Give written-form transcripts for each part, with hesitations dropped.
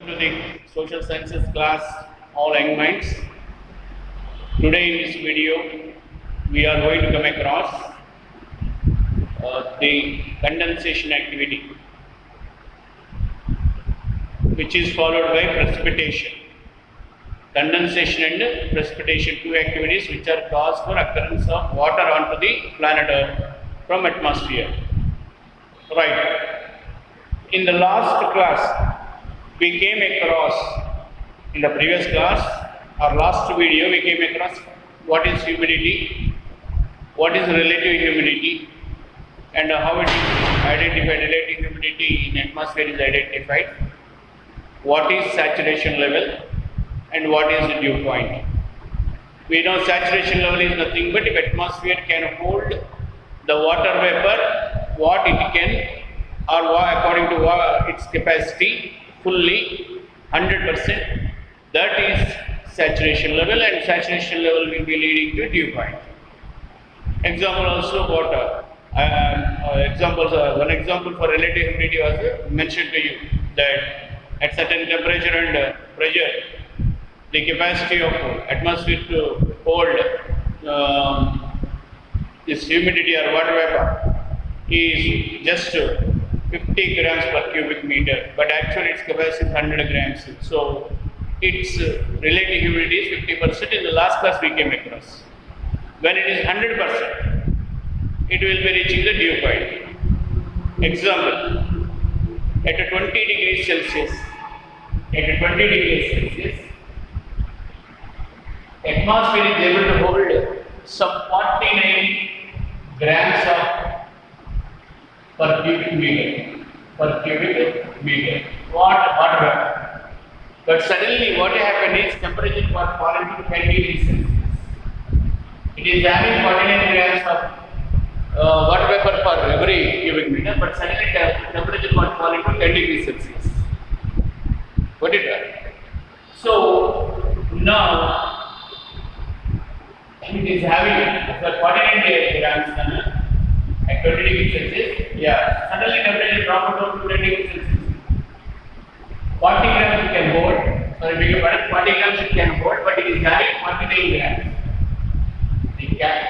To the social sciences class, all young minds. Today in this video, we are going to come across the condensation activity, which is followed by precipitation. Condensation and precipitation, two activities which are cause for occurrence of water onto the planet Earth from atmosphere. Right. In the last class, we came across, in the previous class, our last video, we came across what is humidity, what is relative humidity, and how it is identified. Relative humidity in atmosphere is identified, what is saturation level, and what is the dew point. We know saturation level is nothing but if atmosphere can hold the water vapor, what it can, or according to its capacity, fully 100%, that is saturation level, and saturation level will be leading to dew point. Example also water. One example for relative humidity was mentioned to you, that at certain temperature and pressure, the capacity of atmosphere to hold this humidity or water vapor is just 50 grams per cubic meter, but actually its capacity is 100 grams. So its relative humidity is 50%. In the last class we came across. When it is 100%, it will be reaching the dew point. Example, at 20 degrees Celsius, atmosphere is able to hold some 49 grams of per cubic meter. Water vapor. But suddenly what happened is temperature got fallen to 10 degrees Celsius. It is having 49 grams of water vapor per every cubic meter, but suddenly temperature got fallen to 10 degrees Celsius. Got it right? So now it is having 49 grams at 20 degrees Celsius. Yeah, suddenly temperature dropped down to 20 degrees Celsius. 40 grams it can hold. Sorry, 40 grams it can hold, but it is having 49 grams.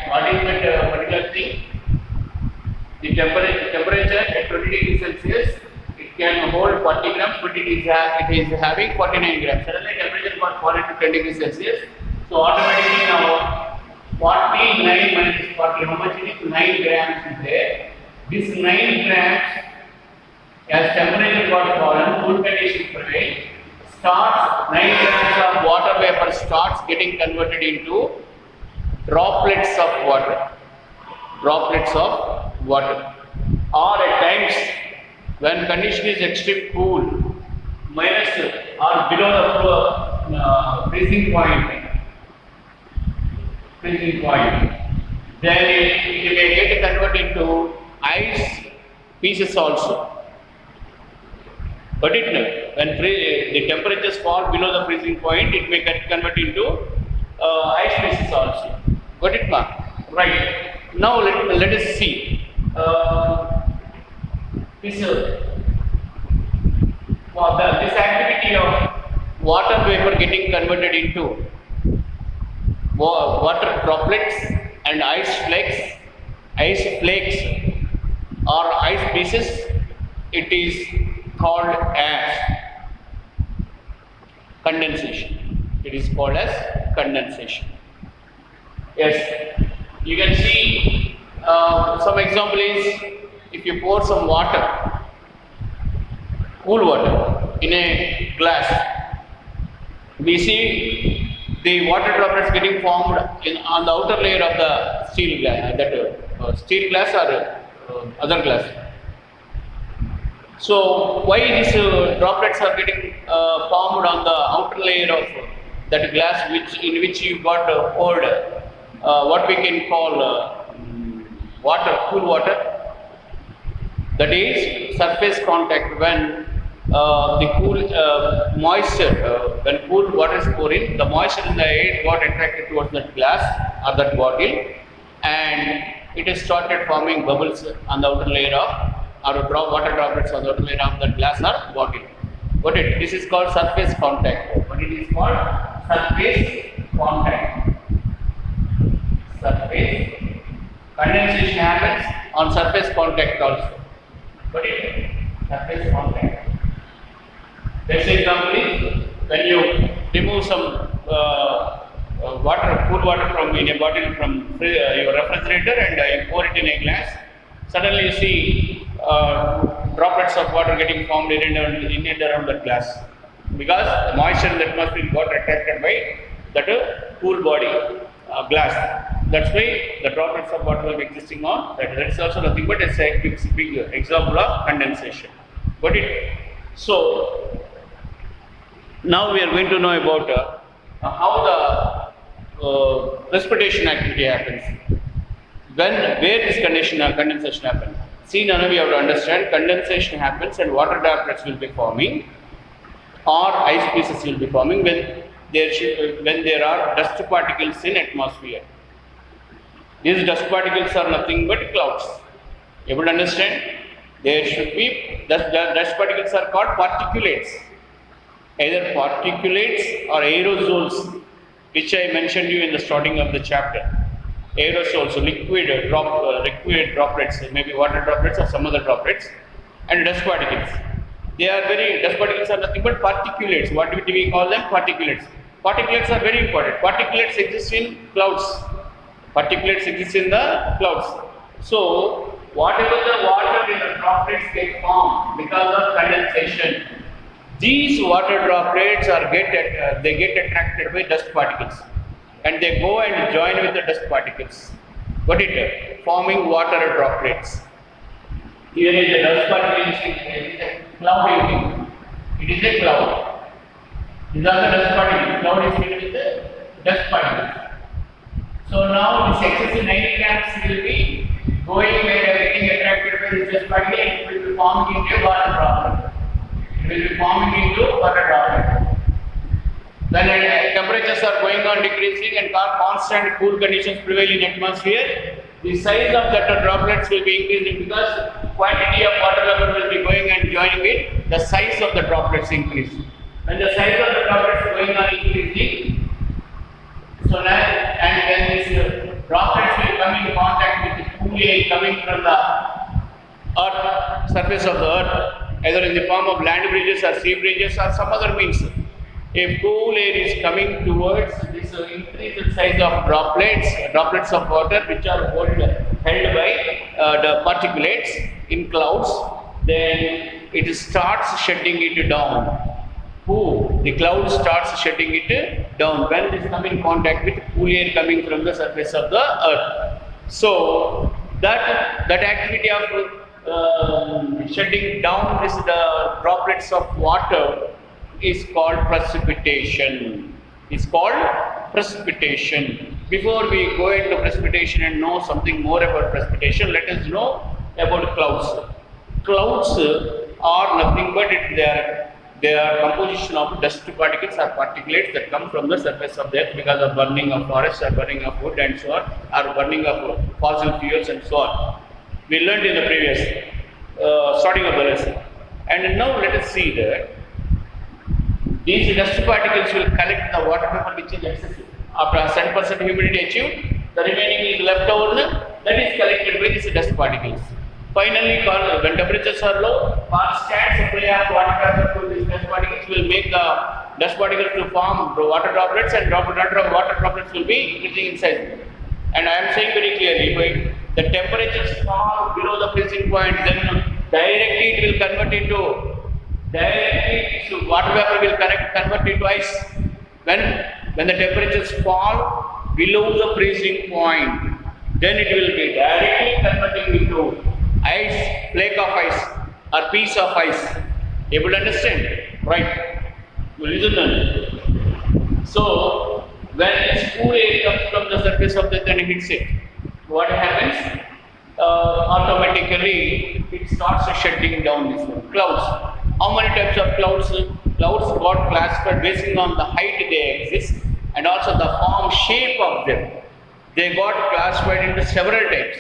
What is that particular thing? The temperature at 20 degrees Celsius, it can hold 40 grams, but it is having 49 grams. Suddenly temperature got fallen to 10 degrees Celsius. So automatically now 49 minus 40, how much it is? 9 grams is there. This 9 grams, as temperature got fallen, cool conditions prevail, 9 grams of water vapor starts getting converted into droplets of water. Or at times, when condition is extreme cool, minus or below the freezing point, then it may get converted into ice pieces also. But when the temperatures fall below the freezing point, it may get converted into ice pieces also. Got it, Mark? Right. Now let us see this activity of water vapor getting converted into water droplets and ice flakes or ice pieces. It is called as condensation. It is called as condensation. Yes, you can see some example is if you pour some water, cool water, in a glass, we see the water droplets getting formed on the outer layer of the steel glass, steel glass or other glass. So why these droplets are getting formed on the outer layer of that glass, in which you got poured what we can call cool water, that is surface contact. When the cool moisture, when cool water is pouring, the moisture in the air got attracted towards that glass or that bottle, and it has started forming bubbles on the outer layer of, or water droplets on the outer layer of the glass or bottle. Got it? This is called surface contact. What it is called? Surface contact. Surface condensation happens on surface contact also. Got it? Surface contact. Best example is when you remove some cool water from in a bottle from your refrigerator and you pour it in a glass. Suddenly you see droplets of water getting formed in and around the glass because the moisture in the atmosphere got attracted by that cool body glass. That's why the droplets of water will be existing on that. That's also nothing but a big example of condensation. Got it? So now we are going to know about how the precipitation activity happens. Where this condensation happens? See, now we have to understand condensation happens and water droplets will be forming or ice pieces will be forming when there are dust particles in atmosphere. These dust particles are nothing but clouds. You would understand? There should be dust particles are called particulates. Either particulates or aerosols, which I mentioned you in the starting of the chapter. Aerosols, so liquid droplets, maybe water droplets or some other droplets, and dust particles. Dust particles are nothing but particulates. What do we call them? Particulates. Particulates are very important. Particulates exist in clouds. Particulates exist in the clouds. So, whatever the water in the droplets get formed because of condensation, these water droplets get attracted by dust particles. And they go and join with the dust particles. Got it? Forming water droplets. Here is a dust particle, it is a cloud. It is a cloud. These are the dust particles. Cloud is filled with the dust particles. So now this excessive night lamps will be going where getting attracted by this dust particle and it will be forming into a water droplet. It will be forming into water droplet. When temperatures are going on decreasing and constant cool conditions prevail in atmosphere, the size of the droplets will be increasing because quantity of water vapor will be going and joining it. The size of the droplets increase. When the size of the droplets going on increasing, so now and when these droplets will come in contact with the cool air coming from the earth, surface of the earth, either in the form of land bridges or sea bridges or some other means. If cool air is coming towards this increased size of droplets of water which are held by the particulates in clouds, then it starts shedding it down. The cloud starts shedding it down when it is coming in contact with cool air coming from the surface of the earth. So that activity of shedding down the droplets of water is called precipitation. It's called precipitation. Before we go into precipitation and know something more about precipitation, let us know about clouds. Clouds are nothing but they are composition of dust particles or particulates that come from the surface of the earth because of burning of forests or burning of wood and so on, or burning of fossil fuels and so on. We learned in the previous starting of the lesson. And now let us see that these dust particles will collect the water vapor which is excessive. After 10% humidity achieved, the remaining is left over, that is collected by these dust particles. Finally, when temperatures are low, constant supply of water vapor to these dust particles will make the dust particles to form water droplets, and water droplets will be increasing in size. And I am saying very clearly, if the temperatures fall below the freezing point, then directly it will convert into water vapor will convert into ice. When the temperatures fall below the freezing point, then it will be directly converting into ice, flake of ice or piece of ice. Able to understand? Right. You listen. So when this cool air comes from the surface of the earth and hits it, what happens? Automatically it starts shedding down this one. Clouds. How many types of clouds? Clouds got classified based on the height they exist and also the form, shape of them. They got classified into several types.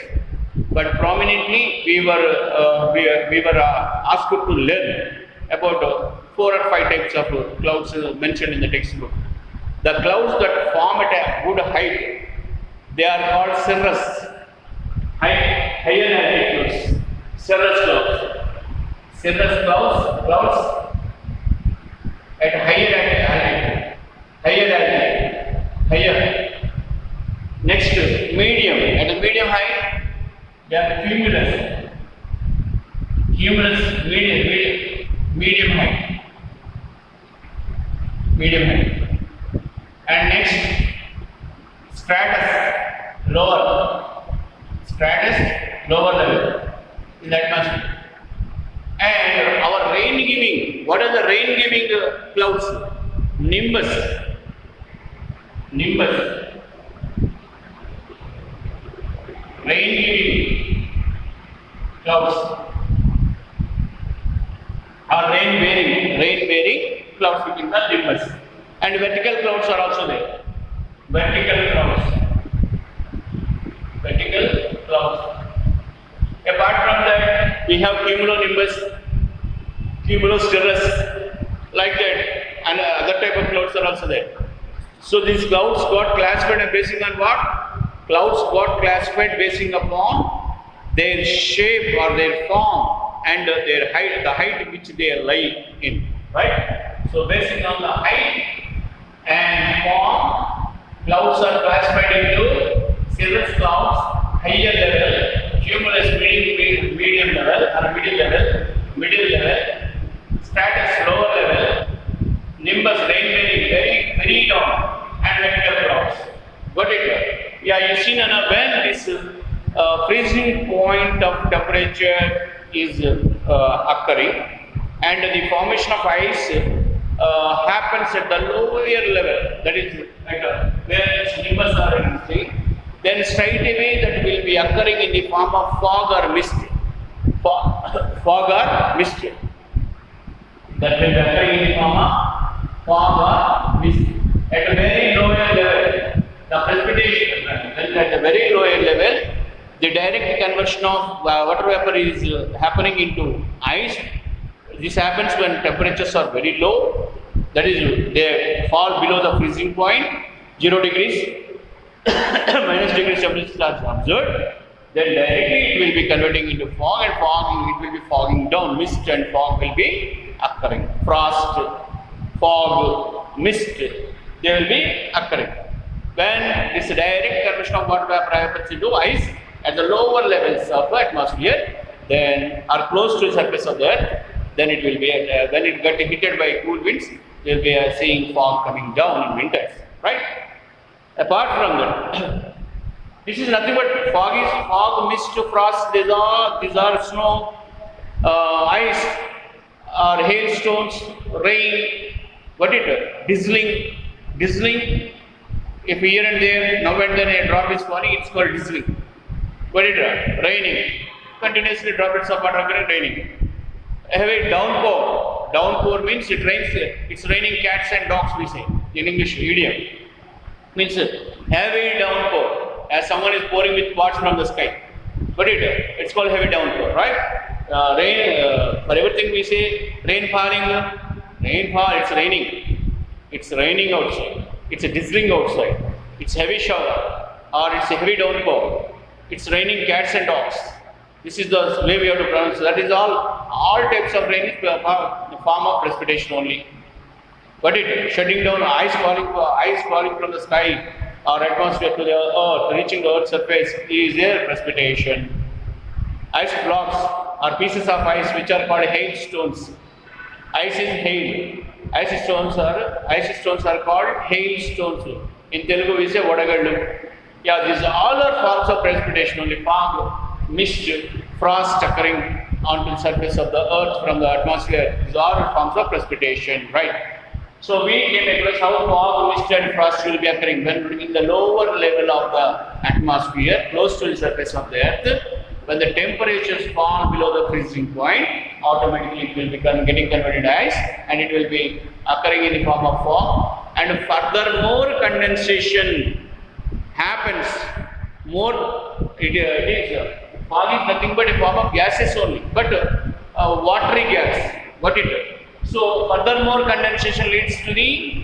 But prominently, we were asked to learn about 4 or 5 types of clouds mentioned in the textbook. The clouds that form at a good height, they are called cirrus, higher altitudes, cirrus clouds. Cirrus clouds at higher altitude. Next, medium. At a medium height, they are cumulus, medium height. And next, stratus, lower level in the atmosphere. And our rain giving, what are the rain giving clouds? Nimbus. Rain giving clouds. Or rain bearing clouds between the nimbus. And vertical clouds are also there. Vertical clouds. Apart from that, we have cumulonimbus, cumulocirrus, like that, and other type of clouds are also there. So these clouds got classified basing on what? Clouds got classified basing upon their shape or their form and their height, the height which they lie in, right? So basing on the height and form, clouds are classified into cirrus clouds, higher level, cumulus medium level or middle level, stratus lower level, nimbus rain bearing very down, and vertical clouds. Got it? Yeah, you see now when this freezing point of temperature is occurring and the formation of ice happens at the lower level, that is like where its nimbus are in, then straight away that will be occurring in the form of fog or mist. That will be occurring in the form of fog or mist. At a very lower level, the precipitation, at a very lower level, the direct conversion of water vapor is happening into ice. This happens when temperatures are very low, that is, they fall below the freezing point, 0 degrees, minus degrees temperature are observed. Then directly it will be converting into fog, and it will be fogging down. Mist and fog will be occurring. Frost, fog, mist, they will be occurring. When this direct conversion of water vapor happens into ice at the lower levels of the atmosphere, then are close to the surface of the earth, then it will be, when it got heated by cool winds, they will be seeing fog coming down in winters, right? Apart from that, this is nothing but fog, mist, frost. These are snow, ice, or hailstones, rain. What it? Drizzling. If here and there, now and then a drop is falling, it's called drizzling. What it? Raining. Continuously droplets of water are raining. Heavy downpour. Downpour means it rains. It's raining cats and dogs, we say in English idiom. Means heavy downpour, as someone is pouring with pots from the sky. But it's called heavy downpour, right? Rain, for everything we say, rainfall, it's raining. It's raining outside. It's a drizzling outside. It's heavy shower, or it's a heavy downpour. It's raining cats and dogs. This is the way we have to pronounce. That is all types of rain is the form of precipitation only. But shutting down ice falling from the sky or atmosphere to the earth, reaching the earth's surface is their precipitation. Ice blocks are pieces of ice which are called hailstones. Ice is hail. Ice stones are called hailstones. In Telugu we say Vadagallu. Yeah, these all are forms of precipitation only. Fog, mist, frost occurring onto the surface of the earth from the atmosphere. These are forms of precipitation, right? So we came across how fog, mist and frost will be occurring when in the lower level of the atmosphere, close to the surface of the earth. When the temperatures fall below the freezing point, automatically it will be getting converted to ice, and it will be occurring in the form of fog. And furthermore, condensation happens. Fog is nothing but a form of gases only, but watery gas. What it? So furthermore condensation leads to the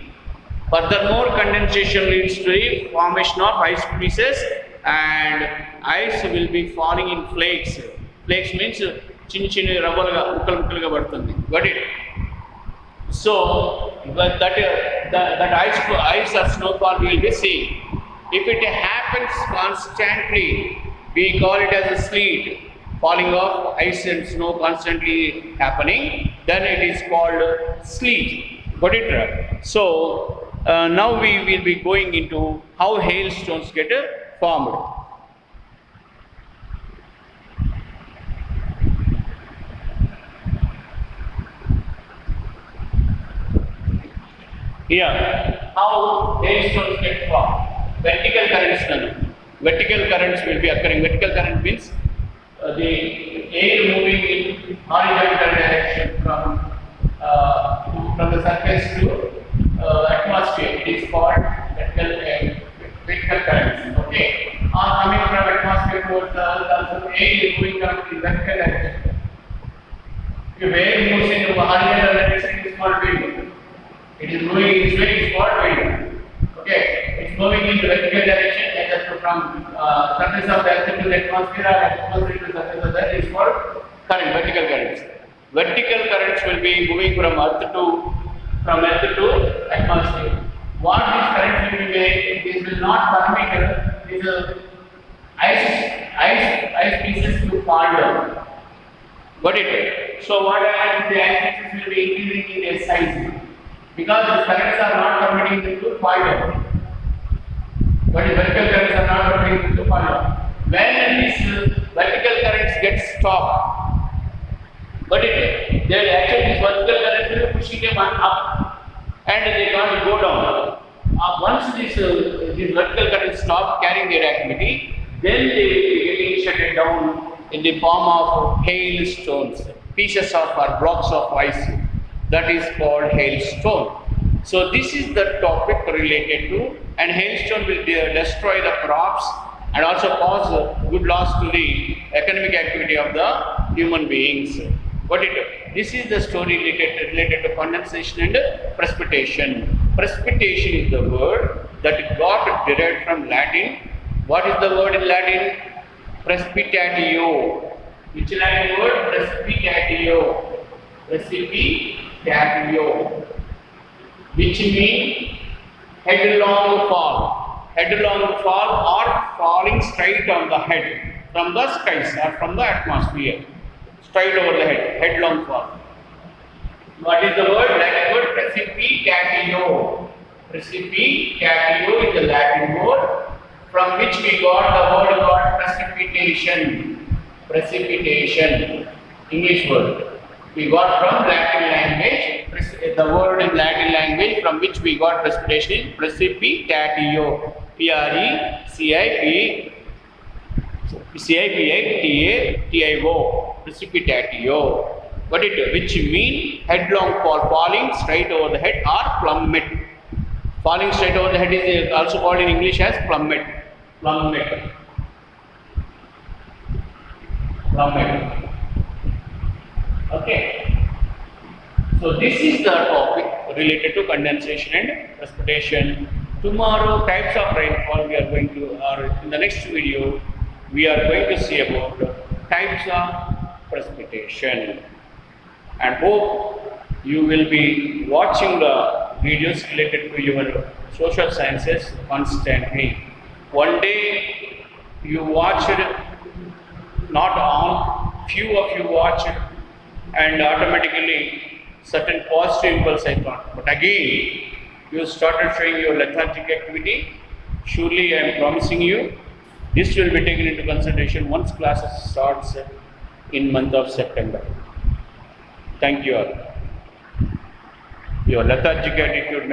formation of ice pieces, and ice will be falling in flakes. Flakes means chinni rubbaluga mukkalaga padutundi. Got it? So that ice or snowfall we will be seeing. If it happens constantly, we call it as a sleet. Falling of ice and snow constantly happening, then it is called sleet. Got it? So now we will be going into how hailstones get formed. Here, how hailstones get formed. Vertical currents will be occurring. Vertical current means the air moving in horizontal direction from the surface to atmosphere. It is called vertical currents. Okay, or coming from atmosphere towards the earth, also air is moving on in vertical direction. If air moves in horizontal direction, it is called wind. It is moving this way, it is called wind. Okay, it's moving in the vertical direction, either from surface of the earth to the atmosphere or atmosphere to the surface of the earth. Is called current, vertical currents. Vertical currents will be moving from earth to atmosphere. What these currents will be made? This will not permit these ice pieces to fall down. Got it? So what happens? The ice pieces will be increasing in their size because the currents are not permitting them to fall down. But the vertical currents are not permitting them to fall down. When these vertical currents get stopped, but these vertical currents will be pushing them up, and they can't go down. Once these vertical currents stop carrying their activity, then they will be getting shut down in the form of hailstones, pieces of or blocks of ice. That is called hailstone. So this is the topic related to, and hailstone will destroy the crops and also cause good loss to the economic activity of the human beings. This is the story related to condensation and precipitation. Precipitation is the word that got derived from Latin. What is the word in Latin? Precipitatio. Which Latin word? Precipitatio. Precipitatio. Which means headlong fall. Headlong fall or falling straight on the head from the skies or from the atmosphere. Straight over the head, headlong fall. What is the word? Latin word precipitatio. Precipitatio is the Latin word from which we got the word called precipitation. Precipitation, English word. We got from Latin language, the word in Latin language from which we got precipitation is precipitatio. Precipitatio. Precipitatio. Which mean headlong fall, falling straight over the head, or plummet. Falling straight over the head is also called in English as plummet. Plummet. Okay. So this is the topic related to condensation and precipitation. Tomorrow, types of rainfall we are going to, or in the next video, we are going to see about types of precipitation. And hope you will be watching the videos related to your social sciences constantly. One day you watch it, not all, few of you watch it, and automatically certain positive impulse I thought. But again, you started showing your lethargic activity. Surely I am promising you, this will be taken into consideration once classes starts in month of September. Thank you all. Your lethargic attitude